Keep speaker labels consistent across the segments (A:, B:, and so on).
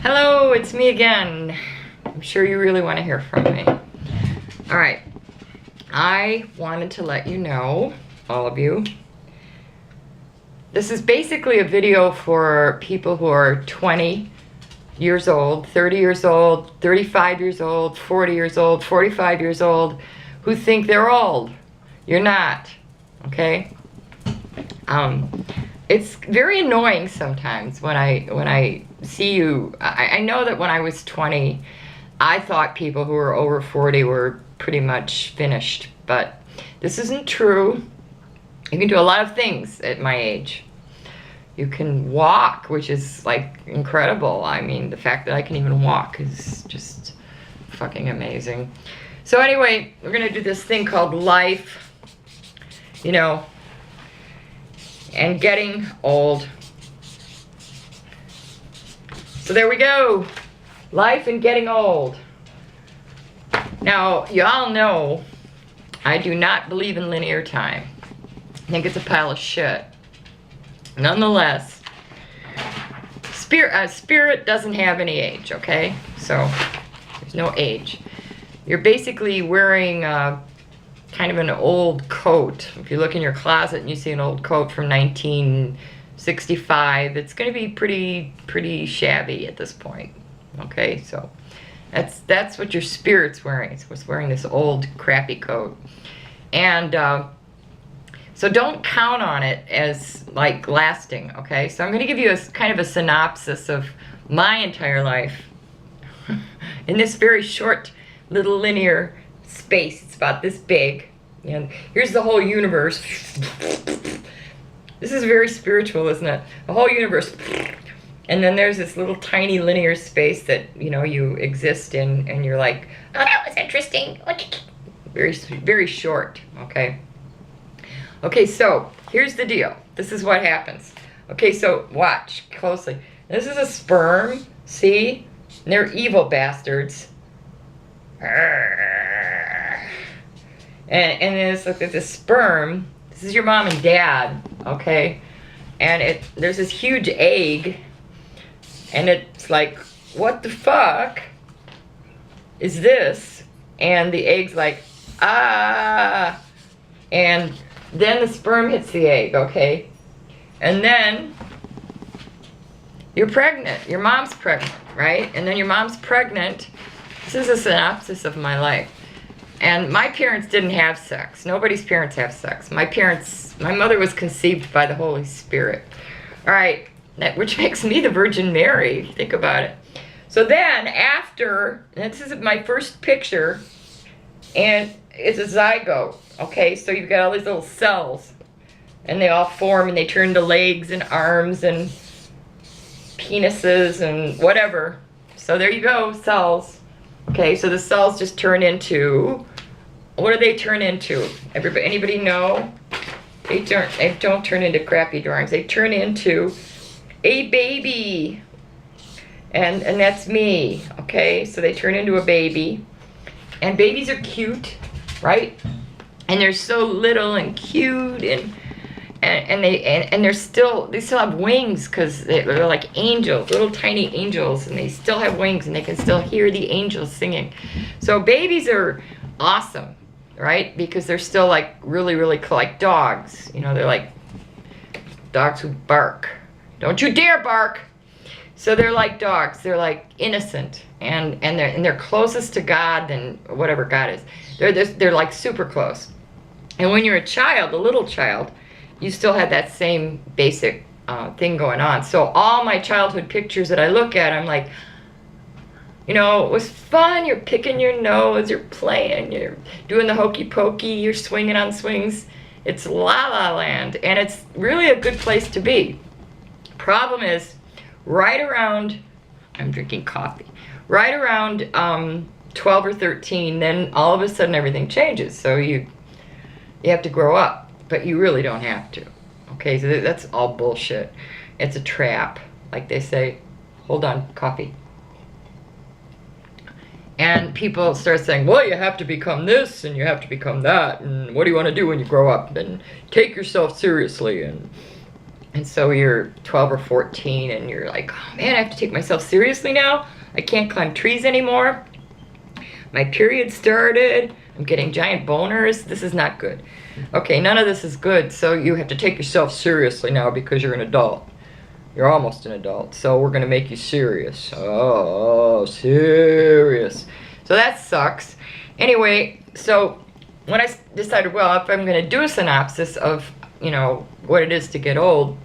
A: Hello, it's me again. I'm sure you really want to hear from me. All right, I wanted to let you know, all of you, this is basically a video for people who are 20 years old, 30 years old, 35 years old, 40 years old, 45 years old, who think they're old. You're not, okay? It's very annoying sometimes when I see you. I know that when I was 20, I thought people who were over 40 were pretty much finished, but this isn't true. You can do a lot of things at my age. You can walk, which is like incredible. I mean, the fact that I can even walk is just fucking amazing. So anyway, we're gonna do this thing called life, you know, and getting old. So there we go. Life and getting old. Now, y'all know I do not believe in linear time. I think it's a pile of shit. Nonetheless, spirit doesn't have any age, okay? So there's no age. You're basically wearing kind of an old coat. If you look in your closet and you see an old coat from 1965, it's going to be pretty shabby at this point. Okay, so that's what your spirit's wearing. It's wearing this old crappy coat. And so don't count on it as like lasting, okay? So I'm going to give you a kind of a synopsis of my entire life in this very short little linear space. It's about this big, and here's the whole universe. This is very spiritual, isn't it? The whole universe, and then there's this little tiny linear space that, you know, you exist in, and you're like, oh, that was interesting. Very short, okay? Okay, so here's the deal. This is what happens. Okay, so watch closely. This is a sperm, see? And they're evil bastards. And it's like this sperm. This is your mom and dad, okay? And there's this huge egg, and it's like, what the fuck is this? And the egg's like, ah. And then the sperm hits the egg, okay? And then you're pregnant. Your mom's pregnant, right? And then your mom's pregnant. This is a synopsis of my life. And my parents didn't have sex. Nobody's parents have sex. My mother was conceived by the Holy Spirit. All right, which makes me the Virgin Mary, if you think about it. So then after, this is my first picture, and it's a zygote, okay? So you've got all these little cells, and they all form, and they turn to legs and arms and penises and whatever. So there you go, cells. Okay, so the cells just turn into, what do they turn into? Anybody know? They don't turn into crappy drawings. They turn into a baby. And that's me, okay? So they turn into a baby. And babies are cute, right? And they're so little and cute, and they still have wings, because they're like angels, little tiny angels, and they still have wings, and they can still hear the angels singing. So babies are awesome, right? Because they're still like really like dogs. You know, they're like dogs who bark. Don't you dare bark. So they're like dogs. They're like innocent, and they're closest to God than whatever God is. They're like super close. And when you're a child, a little child, you still have that same basic thing going on. So all my childhood pictures that I look at, I'm like, you know, it was fun. You're picking your nose, you're playing, you're doing the hokey pokey, you're swinging on swings. It's la la land, and it's really a good place to be. Problem is, right around, I'm drinking coffee, right around 12 or 13, then all of a sudden everything changes. So you have to grow up. But you really don't have to. Okay, so that's all bullshit. It's a trap. Like they say, hold on, coffee. And people start saying, well, you have to become this, and you have to become that, and what do you want to do when you grow up? And take yourself seriously, and And so you're 12 or 14 and you're like, oh man, I have to take myself seriously now. I can't climb trees anymore. My period started. I'm getting giant boners. This is not good. Okay, none of this is good. So you have to take yourself seriously now because you're an adult. You're almost an adult. So we're going to make you serious. Oh, serious. So that sucks. Anyway, so when I decided, well, if I'm going to do a synopsis of, you know, what it is to get old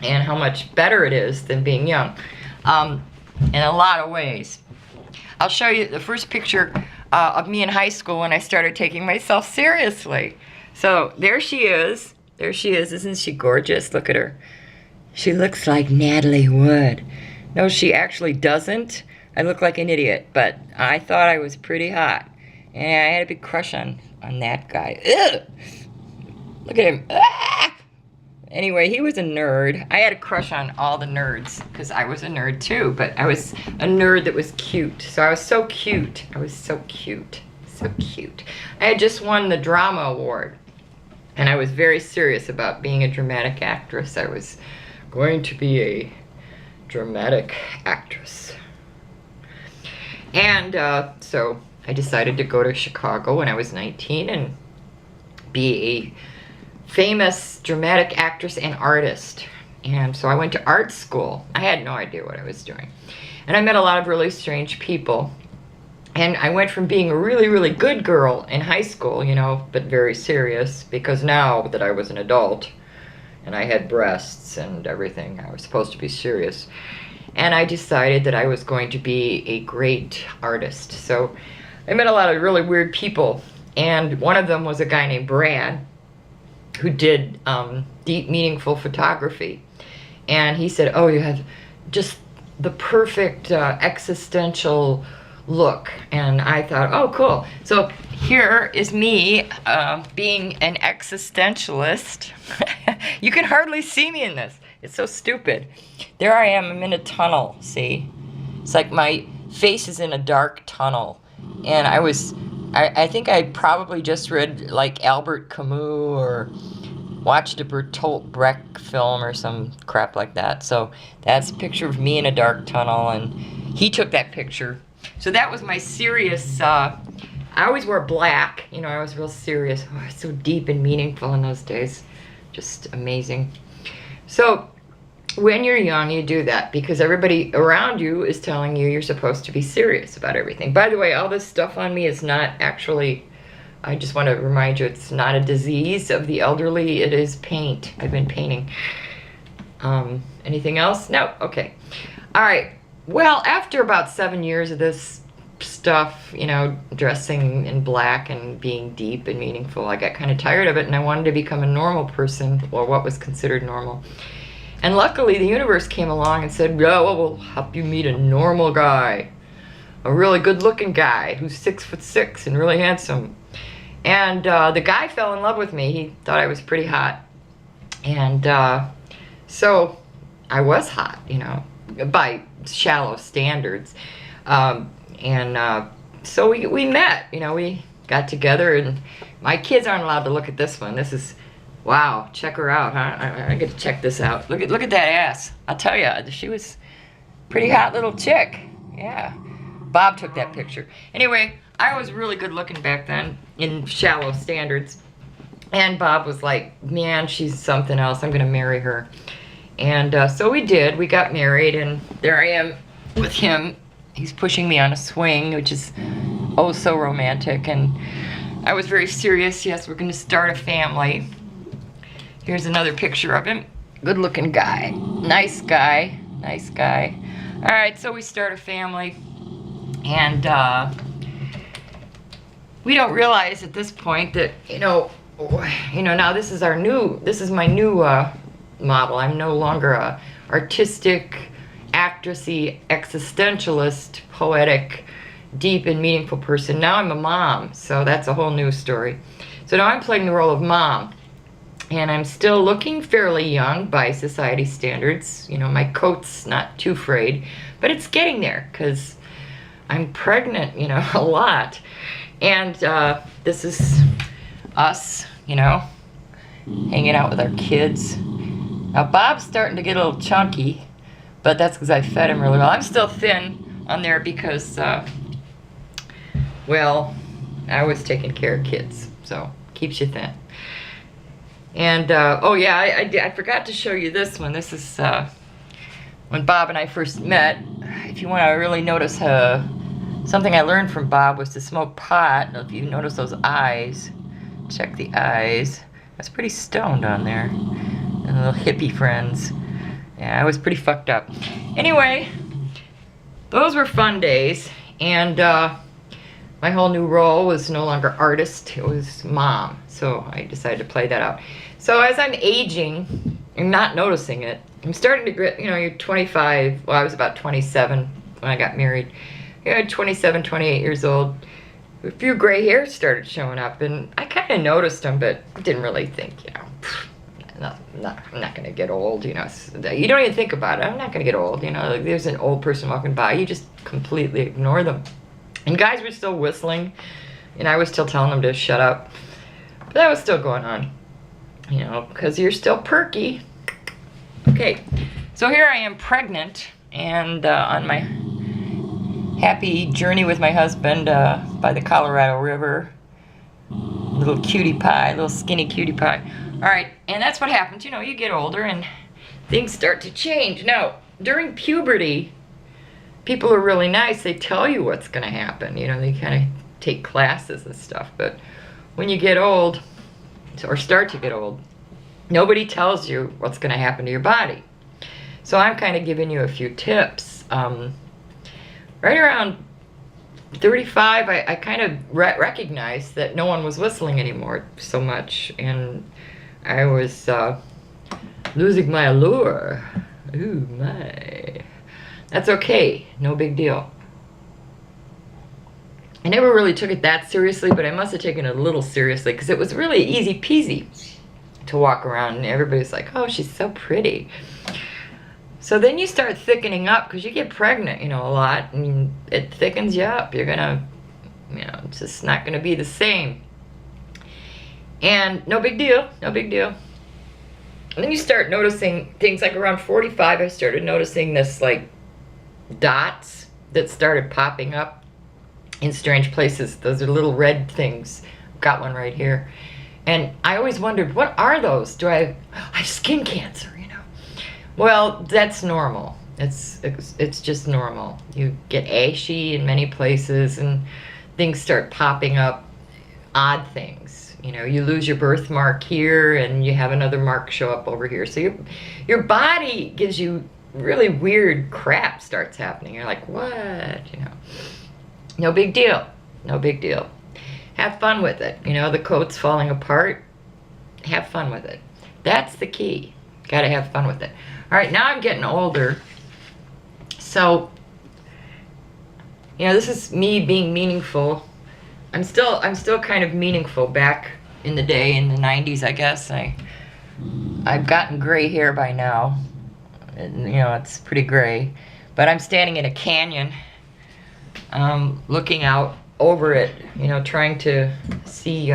A: and how much better it is than being young, in a lot of ways. I'll show you the first picture of me in high school when I started taking myself seriously. So there she is. There she is. Isn't she gorgeous? Look at her. She looks like Natalie Wood. No, she actually doesn't. I look like an idiot, but I thought I was pretty hot. And I had a big crush on that guy. Ugh! Look at him. Ah! Anyway, he was a nerd. I had a crush on all the nerds because I was a nerd too, but I was a nerd that was cute. So I was so cute. I was so cute. So cute. I had just won the drama award, and I was very serious about being a dramatic actress. I was going to be a dramatic actress. And so I decided to go to Chicago when I was 19 and be a famous dramatic actress and artist. And so I went to art school. I had no idea what I was doing. And I met a lot of really strange people. And I went from being a really, really good girl in high school, you know, but very serious, because now that I was an adult and I had breasts and everything, I was supposed to be serious. And I decided that I was going to be a great artist. So I met a lot of really weird people. And one of them was a guy named Brad, who did deep, meaningful photography. And he said, oh, you have just the perfect existential look. And I thought, oh, cool. So here is me being an existentialist. You can hardly see me in this. It's so stupid. There I am. I'm in a tunnel, see? It's like my face is in a dark tunnel. And I think I probably just read like Albert Camus or watched a Bertolt Brecht film or some crap like that. So that's a picture of me in a dark tunnel, and he took that picture. So that was my serious, I always wore black, you know, I was real serious. Oh, it's so deep and meaningful in those days. Just amazing. So when you're young, you do that because everybody around you is telling you you're supposed to be serious about everything. By the way, all this stuff on me is not actually, I just want to remind you, it's not a disease of the elderly. It is paint. I've been painting. Anything else? No? Okay. All right. Well, after about 7 years of this stuff, you know, dressing in black and being deep and meaningful, I got kind of tired of it, and I wanted to become a normal person, or what was considered normal. And luckily, the universe came along and said, oh, well, we'll help you meet a normal guy, a really good-looking guy who's 6'6" and really handsome. And the guy fell in love with me. He thought I was pretty hot. And so I was hot, you know, by shallow standards. So we met, you know, we got together, and my kids aren't allowed to look at this one. This is, wow, check her out, huh? I get to check this out. Look at that ass. I'll tell you, she was a pretty hot little chick. Yeah. Bob took that picture. Anyway, I was really good looking back then in shallow standards. And Bob was like, man, she's something else. I'm going to marry her. And so we did. We got married, and there I am with him. He's pushing me on a swing, which is oh so romantic. And I was very serious. Yes, we're going to start a family. Here's another picture of him. Good looking guy. Nice guy. Nice guy. All right, so we start a family. And we don't realize at this point that, you know, now this is my new model. I'm no longer a artistic, actressy, existentialist, poetic, deep and meaningful person. Now I'm a mom, so that's a whole new story. So now I'm playing the role of mom. And I'm still looking fairly young by society standards. You know, my coat's not too frayed, but it's getting there because I'm pregnant, you know, a lot. And this is us, you know, hanging out with our kids. Now Bob's starting to get a little chunky, but that's because I fed him really well. I'm still thin on there because, well, I was taking care of kids, so keeps you thin. And, oh yeah, I forgot to show you this one. This is when Bob and I first met. If you want to really notice something I learned from Bob was to smoke pot. If you notice those eyes, check the eyes. That's pretty stoned on there. And little hippie friends. Yeah, I was pretty fucked up. Anyway, those were fun days. And my whole new role was no longer artist, it was mom. So I decided to play that out. So as I'm aging, I'm not noticing it. I'm starting to get, you know, you're 25, well I was about 27 when I got married. You're 27, 28 years old. A few gray hairs started showing up and I kind of noticed them, but didn't really think, you know, I'm not going to get old, you know. You don't even think about it. I'm not going to get old, you know. Like there's an old person walking by, you just completely ignore them. And guys were still whistling, and I was still telling them to shut up. But that was still going on, you know, because you're still perky. Okay, so here I am pregnant, and on my happy journey with my husband by the Colorado River. Little cutie pie, little skinny cutie pie. All right, and that's what happens, you know, you get older and things start to change. Now, during puberty, people are really nice. They tell you what's going to happen. You know, they kind of take classes and stuff. But when you get old, or start to get old, nobody tells you what's going to happen to your body. So I'm kind of giving you a few tips. Right around 35, I kind of recognized that no one was whistling anymore so much. And I was losing my allure. Ooh, my. That's okay, no big deal. I never really took it that seriously, but I must have taken it a little seriously because it was really easy peasy to walk around and everybody's like, oh, she's so pretty. So then you start thickening up because you get pregnant, you know, a lot, and it thickens you up. You're gonna, you know, it's just not gonna be the same. And no big deal, no big deal. And then you start noticing things like around 45, I started noticing this like dots that started popping up in strange places. Those are little red things. Got one right here. And I always wondered, what are those? I have skin cancer, you know? Well, that's normal. It's just normal. You get ashy in many places and things start popping up, odd things. You know, you lose your birthmark here and you have another mark show up over here. So your body gives you really weird crap starts happening. You're like, what? You know, no big deal. No big deal. Have fun with it. You know, the coat's falling apart. Have fun with it. That's the key. Gotta have fun with it. All right, now I'm getting older. So, you know, this is me being meaningful. I'm still kind of meaningful. Back in the day, in the 90s, I guess. I've gotten gray hair by now. And, you know, it's pretty gray. But I'm standing in a canyon, looking out over it, you know, trying to see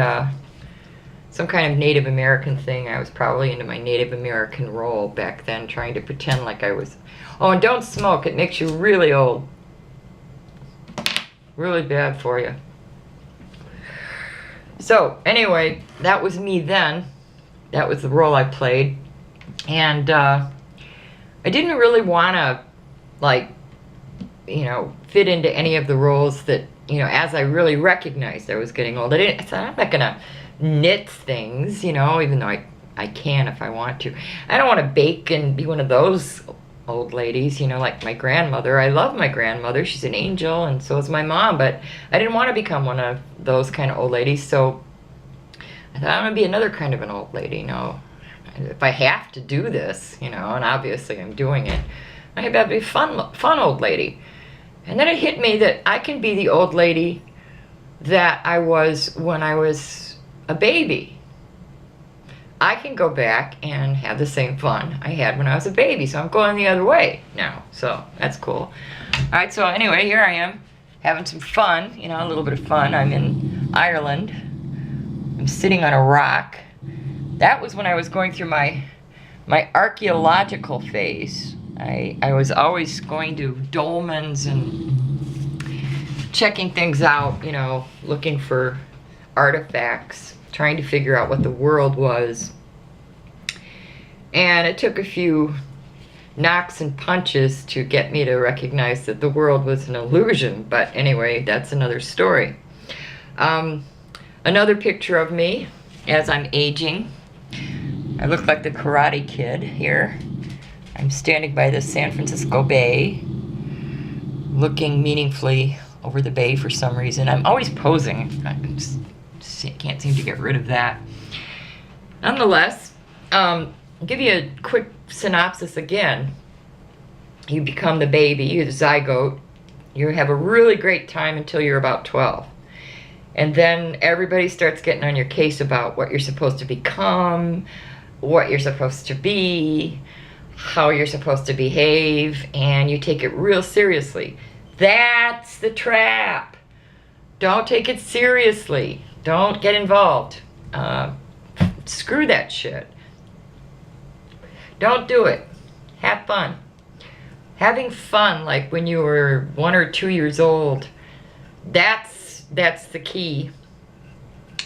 A: some kind of Native American thing. I was probably into my Native American role back then, trying to pretend like I was. Oh, and don't smoke. It makes you really old. Really bad for you. So, anyway, that was me then. That was the role I played. And I didn't really want to, like, you know, fit into any of the roles that, you know, as I really recognized I was getting old. I said, I'm not going to knit things, you know, even though I can if I want to. I don't want to bake and be one of those old ladies, you know, like my grandmother. I love my grandmother. She's an angel, and so is my mom, but I didn't want to become one of those kind of old ladies, so I thought I'm going to be another kind of an old lady, you know. If I have to do this, you know, and obviously I'm doing it, I have to be a fun old lady. And then it hit me that I can be the old lady that I was when I was a baby. I can go back and have the same fun I had when I was a baby. So I'm going the other way now. So that's cool. All right, so anyway, here I am having some fun, you know, a little bit of fun. I'm in Ireland. I'm sitting on a rock. That was when I was going through my my archaeological phase. I was always going to dolmens and checking things out, you know, looking for artifacts, trying to figure out what the world was. And it took a few knocks and punches to get me to recognize that the world was an illusion. But anyway, that's another story. Another picture of me as I'm aging. I look like the Karate Kid here. I'm standing by the San Francisco Bay, looking meaningfully over the bay for some reason. I'm always posing. I just can't seem to get rid of that. Nonetheless, I'll give you a quick synopsis again. You become the baby, you're the zygote. You have a really great time until you're about 12. And then everybody starts getting on your case about what you're supposed to become, what you're supposed to be, how you're supposed to behave, and you take it real seriously. That's the trap. Don't take it seriously. Don't get involved. Screw that shit. Don't do it. Have fun. Having fun, like when you were 1 or 2 years old, that's the key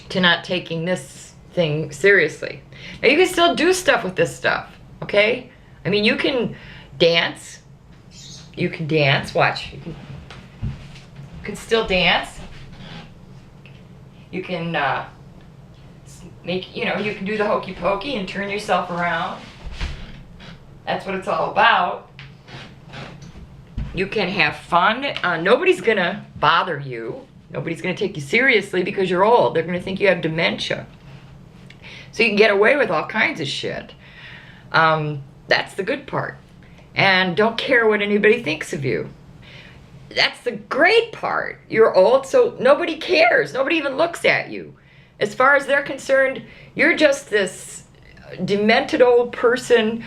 A: to not taking this thing seriously. Now you can still do stuff with this stuff, okay? I mean, you can dance. You can dance. Watch. You can still dance. You can make, you know, you can do the hokey pokey and turn yourself around. That's what it's all about. You can have fun. Nobody's gonna bother you. Nobody's gonna take you seriously because you're old. They're gonna think you have dementia. So you can get away with all kinds of shit. That's the good part. And don't care what anybody thinks of you. That's the great part. You're old, so nobody cares. Nobody even looks at you. As far as they're concerned, you're just this demented old person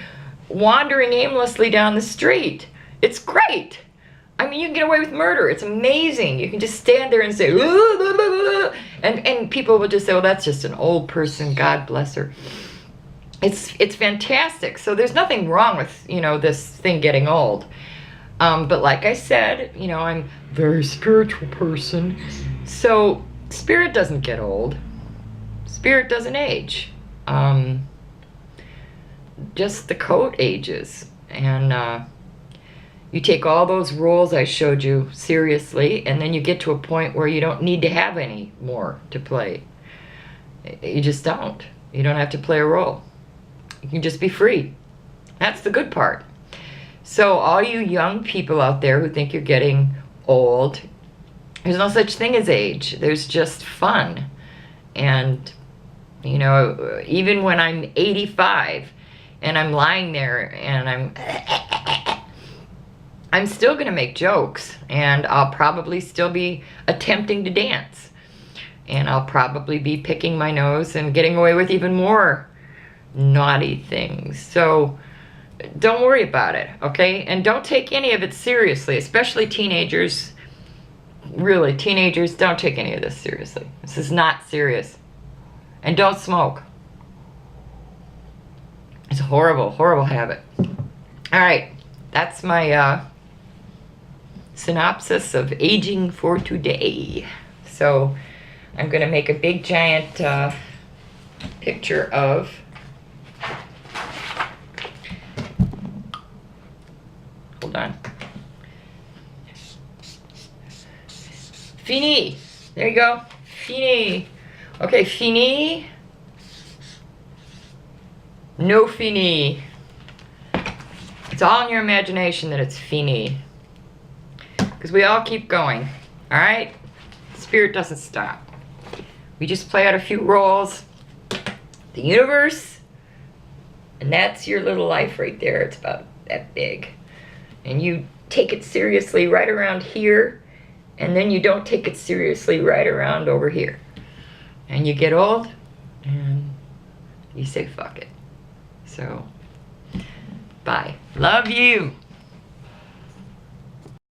A: wandering aimlessly down the street. It's great. I mean, you can get away with murder. It's amazing. You can just stand there and say, and people will just say, well, that's just an old person. God bless her. It's fantastic. So there's nothing wrong with, you know, this thing getting old. But like I said, you know, I'm a very spiritual person. So spirit doesn't get old. Spirit doesn't age. Just the coat ages. And you take all those roles I showed you seriously, and then you get to a point where you don't need to have any more to play. You just don't. You don't have to play a role. You can just be free. That's the good part. So all you young people out there who think you're getting old, there's no such thing as age. There's just fun. And, you know, even when I'm 85 and I'm lying there and I'm still going to make jokes, and I'll probably still be attempting to dance. And I'll probably be picking my nose and getting away with even more naughty things. So don't worry about it, okay? And don't take any of it seriously, especially teenagers. Really, teenagers, don't take any of this seriously. This is not serious. And don't smoke. It's a horrible, horrible habit. All right, that's my synopsis of aging for today. So I'm going to make a big giant picture of hold on. Fini. There you go. Fini. Okay, fini. No fini. It's all in your imagination that it's fini. Because we all keep going. Alright? Spirit doesn't stop. We just play out a few roles. The universe. And that's your little life right there. It's about that big. And you take it seriously right around here. And then you don't take it seriously right around over here. And you get old. And you say fuck it. So, bye. Love you.